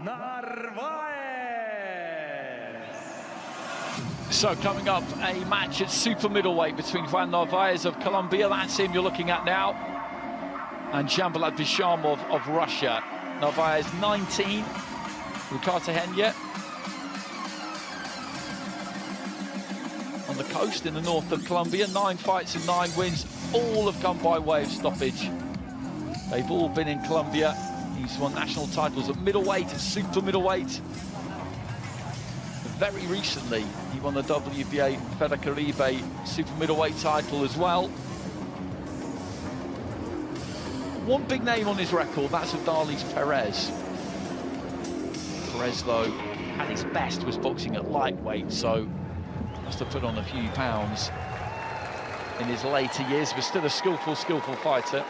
Narvaez. So coming up, a match at super middleweight between Juan Narvaez of Colombia, that's him you're looking at now, and Dzhambulat Bizhamov of Russia. Narvaez 19, Cartagena. On the coast in the north of Colombia, 9 fights and 9 wins, all have come by way of stoppage. They've all been in Colombia. He's won national titles at middleweight and super middleweight. Very recently, he won the WBA Fedecaribe super middleweight title as well. One big name on his record, that's Ardales Perez. Perez, though, at his best was boxing at lightweight, so must have put on a few pounds in his later years, but still a skillful fighter.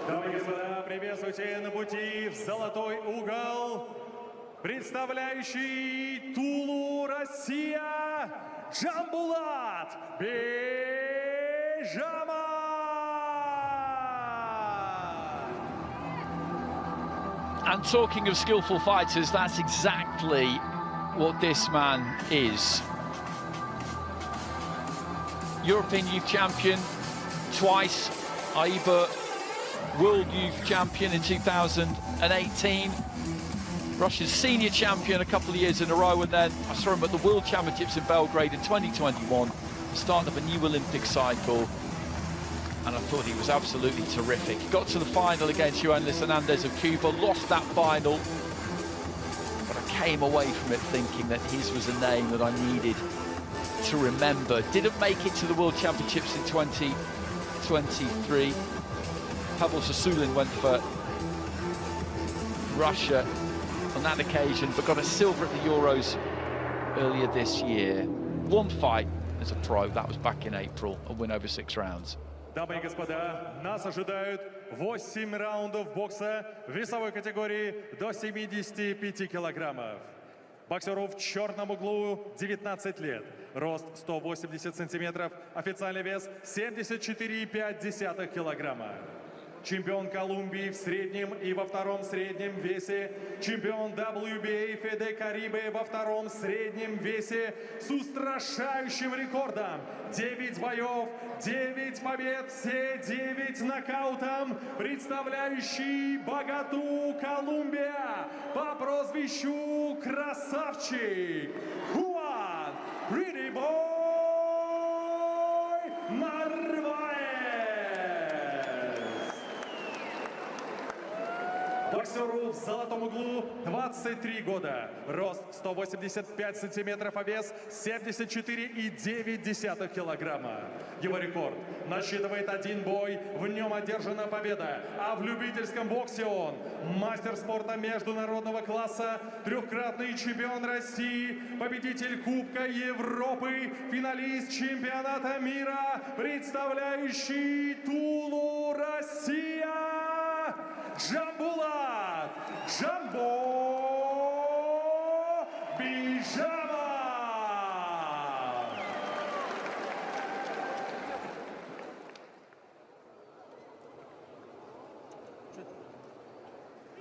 Дамы и господа, приветствуйте на пути в золотой угол, представляющий Тулу, Россия, Dzhambulat Bizhamov. And talking of skillful fighters, that's exactly what this man is. European Youth Champion twice, IBA World Youth Champion in 2018, Russia's Senior Champion a couple of years in a row, and then I saw him at the World Championships in Belgrade in 2021, the start of a new Olympic cycle, and I thought he was absolutely terrific. He got to the final against Juan Narvaez of Cuba, lost that final, but I came away from it thinking that his was a name that I needed to remember. Didn't make it to the World Championships in 2023. Pavel Sasulin went for Russia on that occasion, but got a silver at the Euros earlier this year. One fight as a pro, that was back in April, a win over 6 rounds. Дамы и господа, нас ожидают 8 раундов бокса в весовой категории до 75 килограммов. Боксеру в черном углу 19 лет, рост 180 сантиметров, официальный вес 74,5 килограмма. Чемпион Колумбии в среднем и во втором среднем весе, чемпион WBA Fedecaribe во втором среднем весе с устрашающим рекордом. 9 боев, 9 побед, все 9 нокаутом, представляющий богату Колумбия по прозвищу Красавчик Juan Narvaez. Боксеру в золотом углу 23 года, рост 185 сантиметров, а вес 74,9 килограмма. Его рекорд насчитывает 1 бой, в нем одержана победа, а в любительском боксе он мастер спорта международного класса, трехкратный чемпион России, победитель Кубка Европы, финалист чемпионата мира, представляющий Тулу, Россия, Dzhambulat Bizhamov.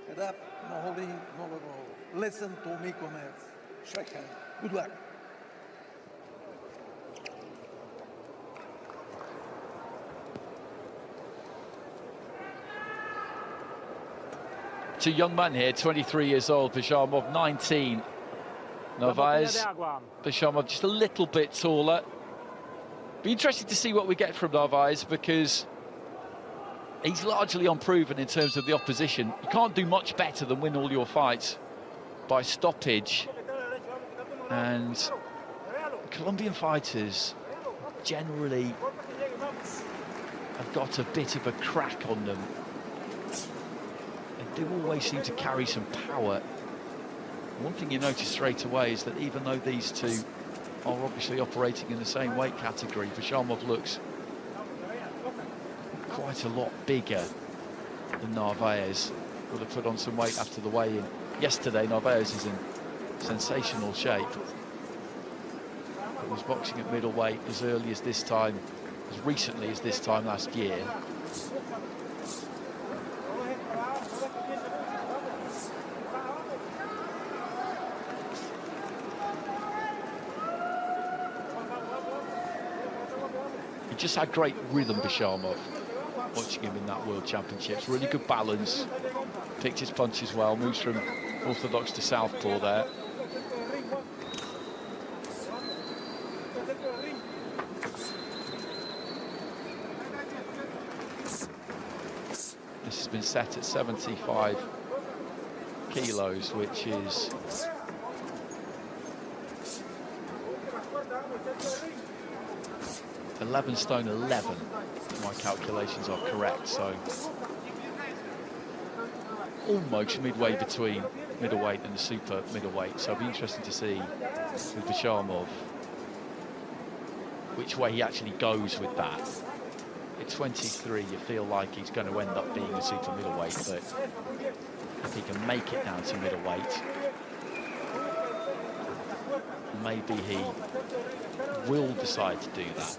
Head up, no holding, no. Listen to me comments. Shake hand. Good luck. Two young men here, 23 years old, Bizhamov 19. Narvaez, Bizhamov just a little bit taller. Be interested to see what we get from Narvaez, because he's largely unproven in terms of the opposition. You can't do much better than win all your fights by stoppage. And Colombian fighters generally have got a bit of a crack on them. They do always seem to carry some power. One thing you notice straight away is that even though these two are obviously operating in the same weight category, Bizhamov looks quite a lot bigger than Narvaez. Would have put on some weight after the weigh-in yesterday. Narvaez is in sensational shape. He was boxing at middleweight as early as this time, as recently as this time last year. just had great rhythm, Bizhamov, watching him in that World Championships. Really good balance, picked his punches well, moves from orthodox to southpaw there. This has been set at 75 kilos, which is $11 stone 11, if my calculations are correct. So almost midway between middleweight and the super middleweight. So it'll be interesting to see with Bizhamov which way he actually goes with that. At 23, you feel like he's going to end up being a super middleweight, but if he can make it down to middleweight, maybe he will decide to do that.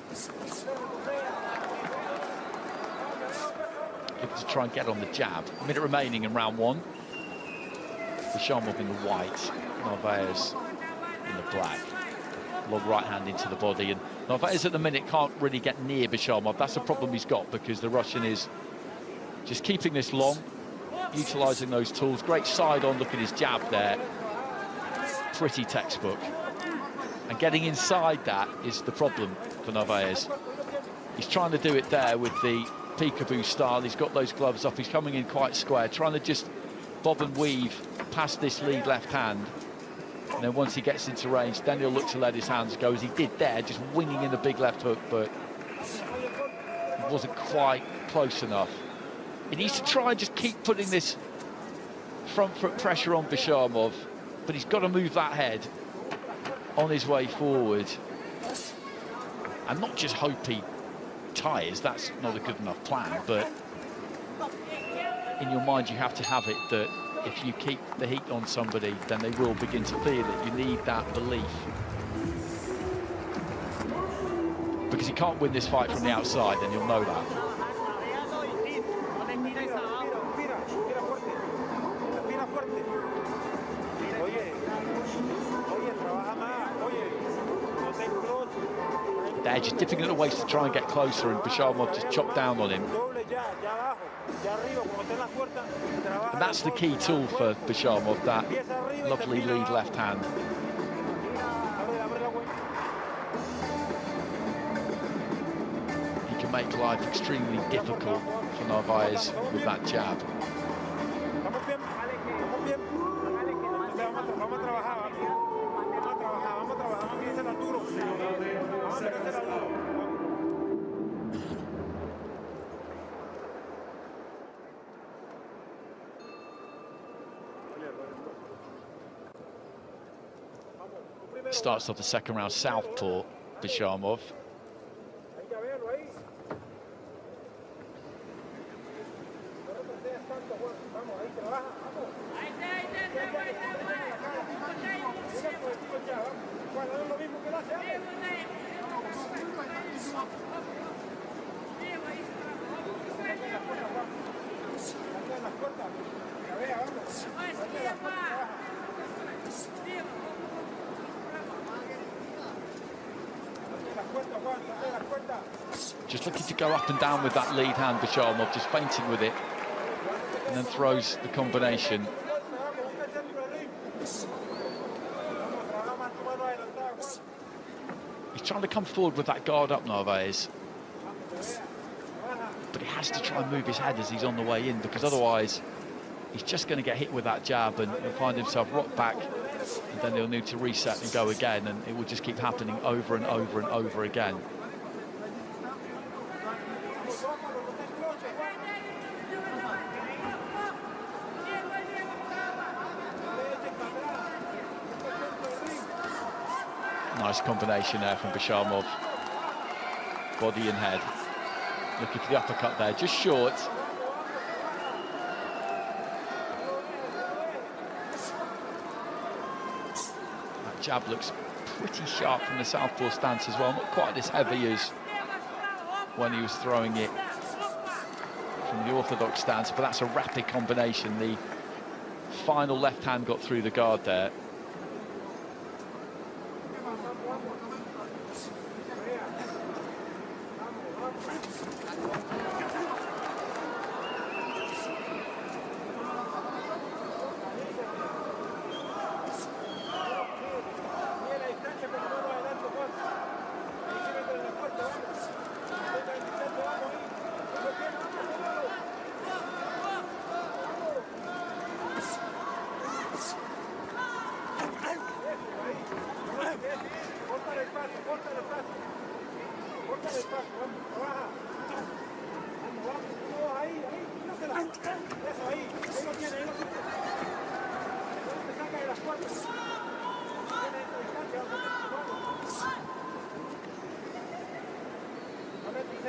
Looking to try and get on the jab. A minute remaining in round one. Bizhamov in the white, Narvaez in the black. Long right hand into the body, and Narvaez at the minute can't really get near Bizhamov. That's the problem he's got, because the Russian is just keeping this long, utilising those tools. Great side on, look at his jab there. Pretty textbook. And getting inside that is the problem for Narvaez. He's trying to do it there with the peekaboo style. He's got those gloves up. He's coming in quite square, trying to just bob and weave past this lead left hand. And then once he gets into range, then he'll look to let his hands go, as he did there, just winging in the big left hook, but he wasn't quite close enough. He needs to try and just keep putting this front foot pressure on Bizhamov, but he's got to move that head on his way forward and not just hope he tires. That's not a good enough plan, but in your mind you have to have it that if you keep the heat on somebody, then they will begin to feel it. You need that belief, because you can't win this fight from the outside, and you'll know that. They're just dipping little ways to try and get closer, and Bizhamov just chopped down on him. And that's the key tool for Bizhamov, that lovely lead left hand. He can make life extremely difficult for Narvaez with that jab. Starts off the second round southpaw, Bizhamov. Just looking to go up and down with that lead hand, Bizhamov, just feinting with it, and then throws the combination. He's trying to come forward with that guard up, Narvaez, but he has to try and move his head as he's on the way in, because otherwise he's just going to get hit with that jab and he'll find himself rocked back, and then he'll need to reset and go again, and it will just keep happening over and over and over again. Nice combination there from Bizhamov. Body and head. Looking for the uppercut there, just short. That jab looks pretty sharp from the southpaw stance as well. Not quite as heavy as when he was throwing it from the orthodox stance, but that's a rapid combination. The final left hand got through the guard there.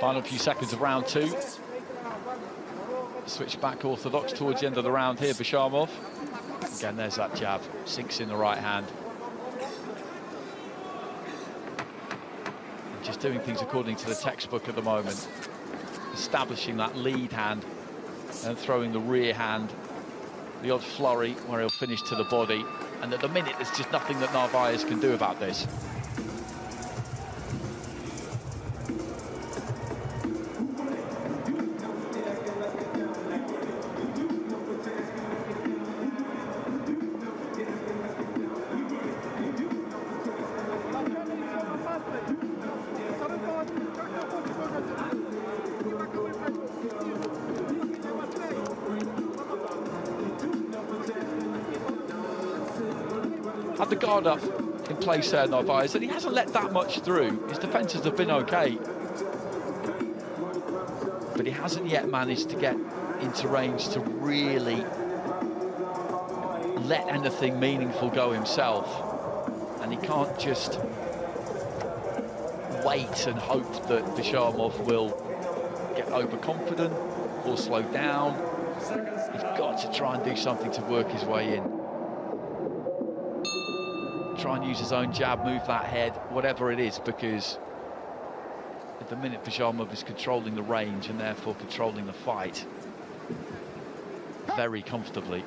Final few seconds of round 2. Switch back orthodox towards the end of the round here, Bizhamov. Again, there's that jab, sinks in the right hand. And just doing things according to the textbook at the moment. Establishing that lead hand and throwing the rear hand. The odd flurry where he'll finish to the body. And at the minute, there's just nothing that Narvaez can do about this. Had the guard up in place there, Narvaez, and he hasn't let that much through. His defences have been okay, but he hasn't yet managed to get into range to really let anything meaningful go himself. And he can't just wait and hope that Bizhamov will get overconfident or slow down. He's got to try and do something to work his way in. Try and use his own jab, move that head, whatever it is, because at the minute Bizhamov is controlling the range and therefore controlling the fight very comfortably.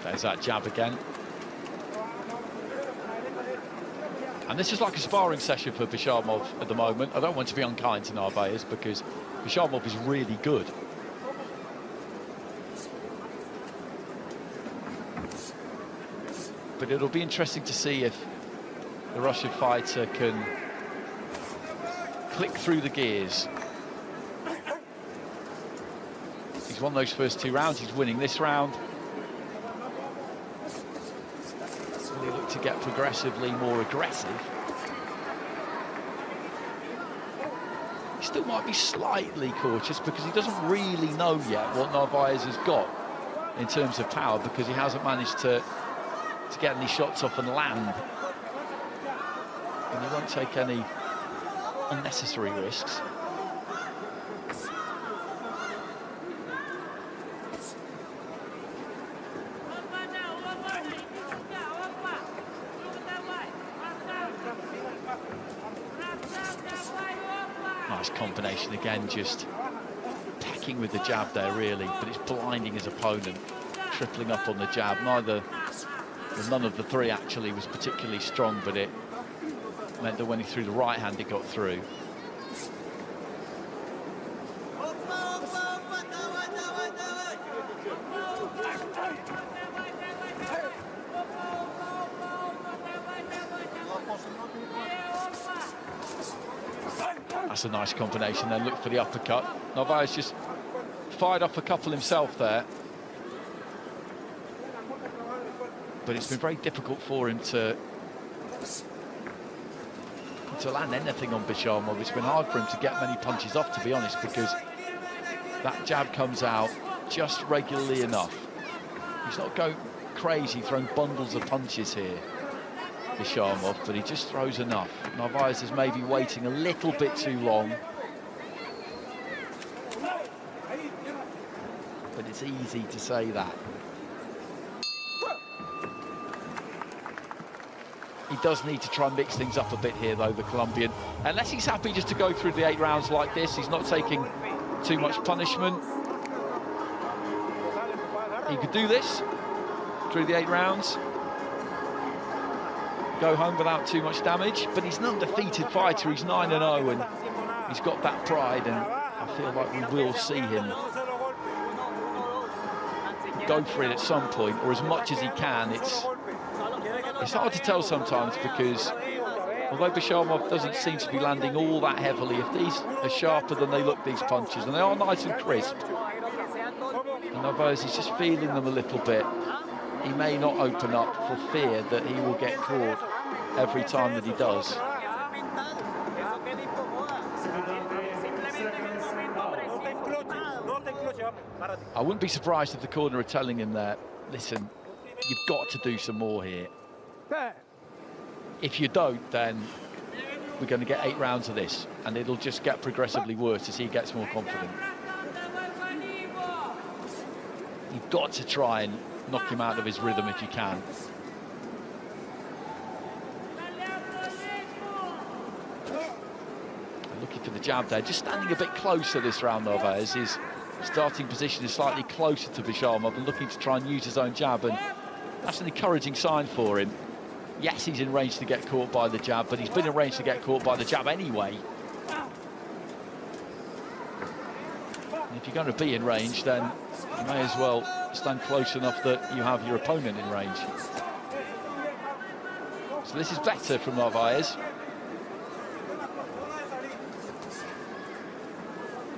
There's that jab again. And this is like a sparring session for Bizhamov at the moment. I don't want to be unkind to Narvaez because Bizhamov is really good. But it'll be interesting to see if the Russian fighter can click through the gears. He's won those first 2 rounds, he's winning this round. Will he look to get progressively more aggressive? He still might be slightly cautious because he doesn't really know yet what Narvaez has got in terms of power, because he hasn't managed to get any shots off and land. And he won't take any unnecessary risks. Nice combination again, just pecking with the jab there really, but it's blinding his opponent, tripling up on the jab. None of the 3 actually was particularly strong, but it meant that when he threw the right hand, it got through. That's a nice combination, then look for the uppercut. Narvaez just fired off a couple himself there. But it's been very difficult for him to land anything on Bizhamov. It's been hard for him to get many punches off, to be honest, because that jab comes out just regularly enough. He's not going crazy, throwing bundles of punches here, Bizhamov, but he just throws enough. Narvaez is maybe waiting a little bit too long. But it's easy to say that. He does need to try and mix things up a bit here, though, the Colombian. Unless he's happy just to go through the 8 rounds like this, he's not taking too much punishment. He could do this through the 8 rounds, go home without too much damage, but he's an undefeated fighter. He's 9-0, and he's got that pride, and I feel like we will see him go for it at some point, or as much as he can. It's hard to tell sometimes, because although Bizhamov doesn't seem to be landing all that heavily, if these are sharper than they look, these punches, and they are nice and crisp, and Narvaez is just feeling them a little bit, he may not open up for fear that he will get caught every time that he does. I wouldn't be surprised if the corner are telling him there, listen, you've got to do some more here. If you don't, then we're going to get 8 rounds of this, and it'll just get progressively worse as he gets more confident. You've got to try and knock him out of his rhythm if you can. Looking for the jab there, just standing a bit closer this round, Narvaez. His starting position is slightly closer to Bizhamov and looking to try and use his own jab, and that's an encouraging sign for him. Yes, he's in range to get caught by the jab, but he's been in range to get caught by the jab anyway. And if you're going to be in range, then you may as well stand close enough that you have your opponent in range. So this is better from Narvaez.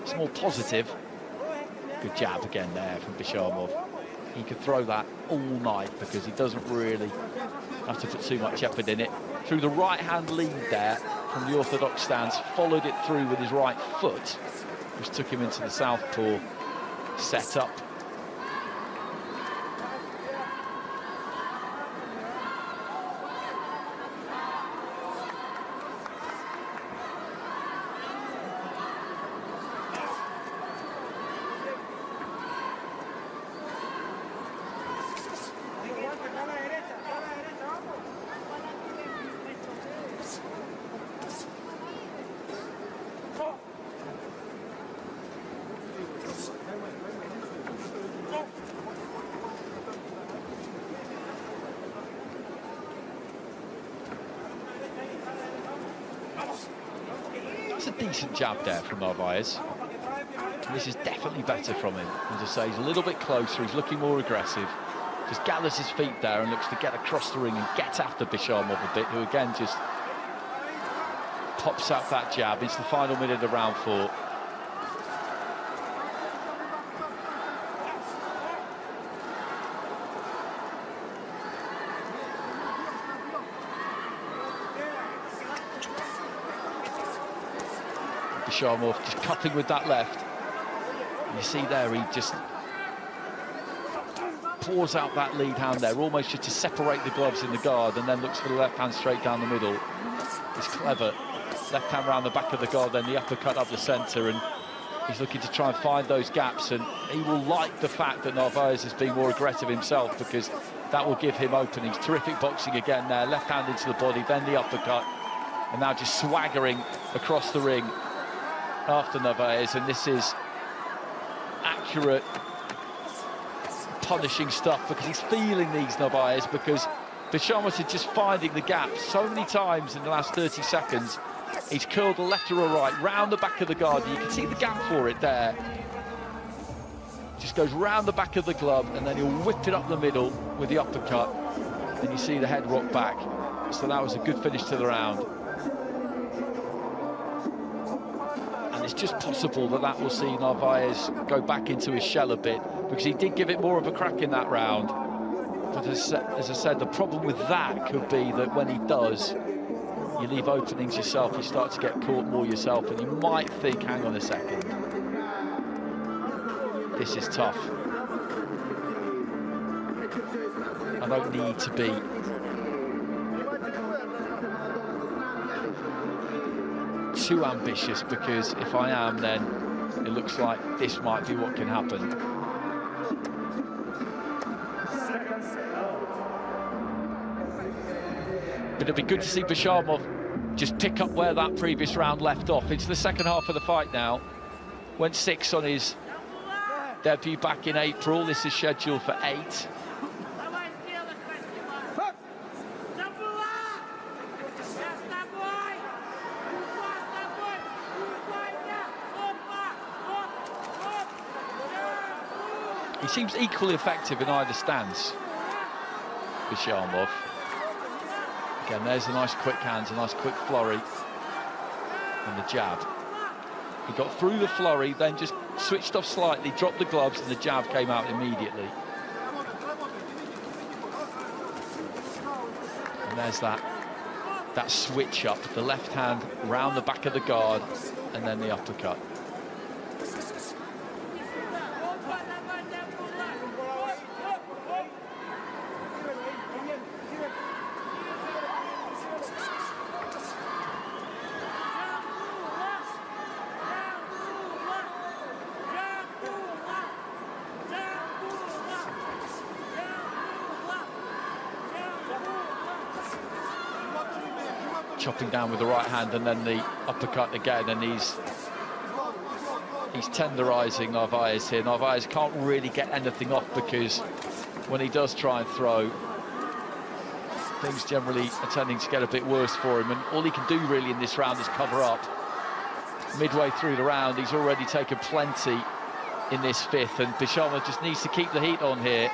It's more positive. Good jab again there from Bizhamov. He could throw that all night because he doesn't really have to put too much effort in it. Through the right-hand lead there from the orthodox stance, followed it through with his right foot, which took him into the southpaw set-up. That's a decent jab there from Narvaez. And this is definitely better from him. As I say, he's a little bit closer, he's looking more aggressive. Just gathers his feet there and looks to get across the ring and get after Bizhamov a bit, who again just pops out that jab into the final minute of round 4. Bizhamov just cutting with that left. And you see there, he just pours out that lead hand there, almost just to separate the gloves in the guard, and then looks for the left hand straight down the middle. It's clever. Left hand round the back of the guard, then the uppercut up the centre, and he's looking to try and find those gaps, and he will like the fact that Narvaez is being more aggressive himself, because that will give him openings. Terrific boxing again there, left hand into the body, then the uppercut, and now just swaggering across the ring after Narvaez, and this is accurate, punishing stuff, because he's feeling these, Narvaez, because Bizhamov is just finding the gaps so many times in the last 30 seconds. He's curled a left or a right, round the back of the guard, and you can see the gap for it there. Just goes round the back of the glove, and then he'll whip it up the middle with the uppercut, and you see the head rock back. So that was a good finish to the round. And it's just possible that that will see Narvaez go back into his shell a bit, because he did give it more of a crack in that round. But as I said, the problem with that could be that when he does, you leave openings yourself, you start to get caught more yourself, and you might think, hang on a second, this is tough. I don't need to be too ambitious, because if I am, then it looks like this might be what can happen. But it'll be good to see Bizhamov just pick up where that previous round left off. Into the second half of the fight now. Went 6 on his debut back in April. This is scheduled for 8. He seems equally effective in either stance, Bizhamov. Again, there's a nice quick hands, a nice quick flurry, and the jab. He got through the flurry, then just switched off slightly, dropped the gloves, and the jab came out immediately. And there's that switch up, the left hand round the back of the guard, and then the uppercut. Chopping down with the right hand and then the uppercut again, and he's tenderizing Narvaez here. Narvaez can't really get anything off because when he does try and throw, things generally are tending to get a bit worse for him, and all he can do really in this round is cover up. Midway through the round, he's already taken plenty in this fifth, and Bizhamov just needs to keep the heat on here.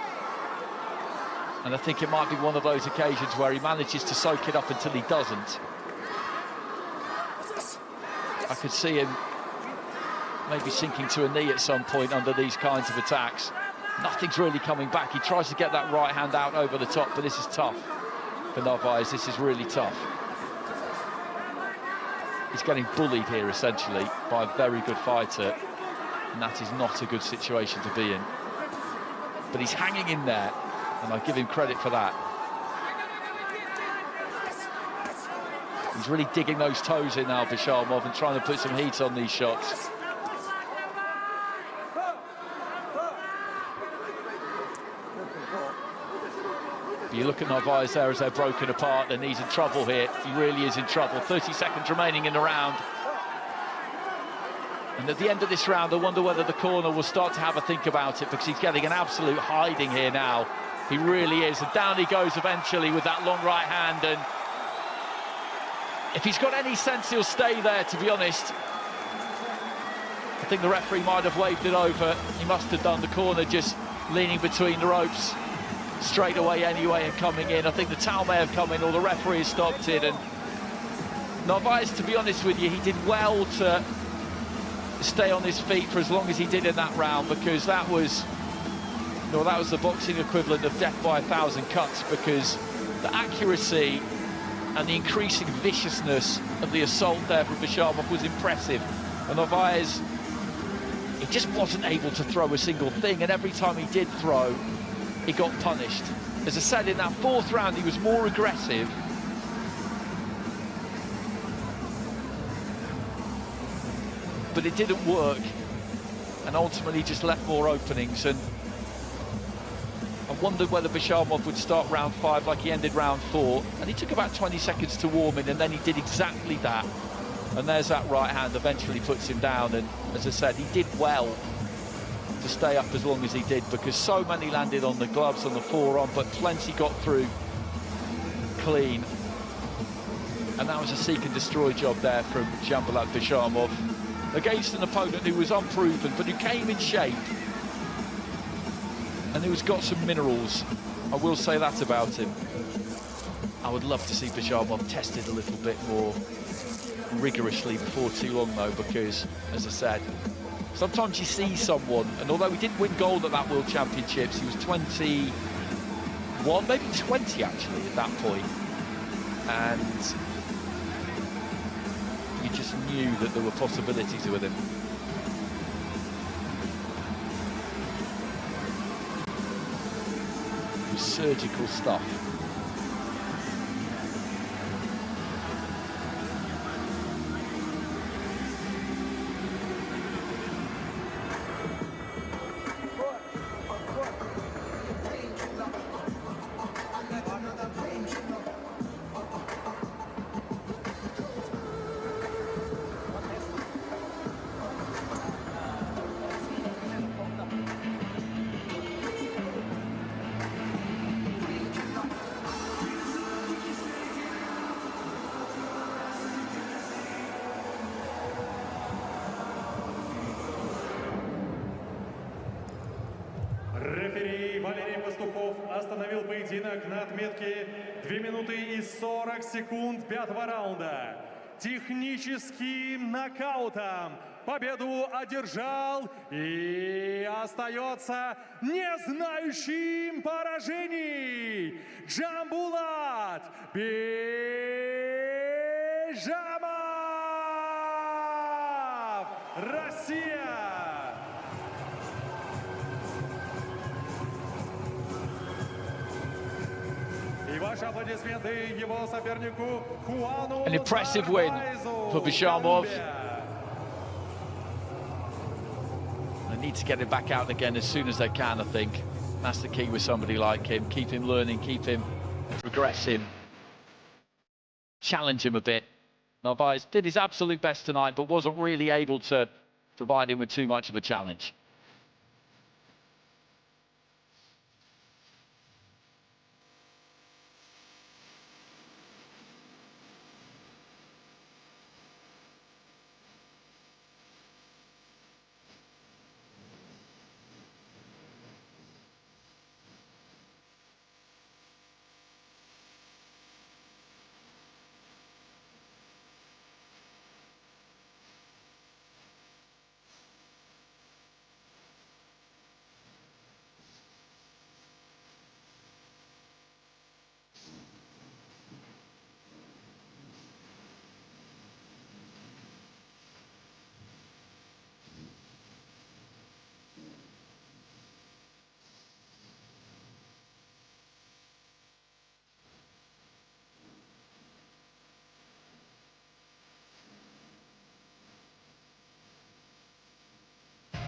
And I think it might be one of those occasions where he manages to soak it up until he doesn't. I could see him maybe sinking to a knee at some point under these kinds of attacks. Nothing's really coming back. He tries to get that right hand out over the top, but this is tough for Narvaez. This is really tough. He's getting bullied here, essentially, by a very good fighter, and that is not a good situation to be in. But he's hanging in there, and I give him credit for that. He's really digging those toes in now, Bizhamov, and trying to put some heat on these shots. You look at Narvaez there as they're broken apart, and he's in trouble here. He really is in trouble. 30 seconds remaining in the round. And at the end of this round, I wonder whether the corner will start to have a think about it, because he's getting an absolute hiding here now. He really is. And down he goes eventually with that long right hand. And if he's got any sense, he'll stay there, to be honest. I think the referee might have waved it over. He must have done. The corner just leaning between the ropes straight away anyway and coming in. I think the towel may have come in, or the referee has stopped it. And Narvaez, to be honest with you, he did well to stay on his feet for as long as he did in that round, because that was, you know, that was the boxing equivalent of death by 1,000 cuts, because the accuracy and the increasing viciousness of the assault there from Bizhamov was impressive. And Narvaez, he just wasn't able to throw a single thing, and every time he did throw, he got punished. As I said, in that fourth round, he was more aggressive. But it didn't work, and ultimately just left more openings. And I wondered whether Bizhamov would start round 5 like he ended round 4, and he took about 20 seconds to warm in, and then he did exactly that. And there's that right hand, eventually puts him down. And as I said, he did well to stay up as long as he did, because so many landed on the gloves, on the forearm, but plenty got through clean. And that was a seek and destroy job there from Dzhambulat Bizhamov against an opponent who was unproven, but who came in shape and who's got some minerals. I will say that about him. I would love to see Bizhamov tested a little bit more rigorously before too long, though, because, as I said, sometimes you see someone, and although he didn't win gold at that World Championships, he was 21, maybe 20 actually at that point, and you just knew that there were possibilities with him. It was surgical stuff. остановил поединок на отметке 2 минуты и 40 секунд пятого раунда. Техническим нокаутом победу одержал и остается не знающим поражений Dzhambulat Bizhamov, Россия! И ваши аплодисменты его сопернику Juanu An impressive win for Bizhamov. They need to get him back out again as soon as they can, I think. That's the key with somebody like him. Keep him learning, keep him progressing. Challenge him a bit. Narvaez did his absolute best tonight, but wasn't really able to provide him with too much of a challenge.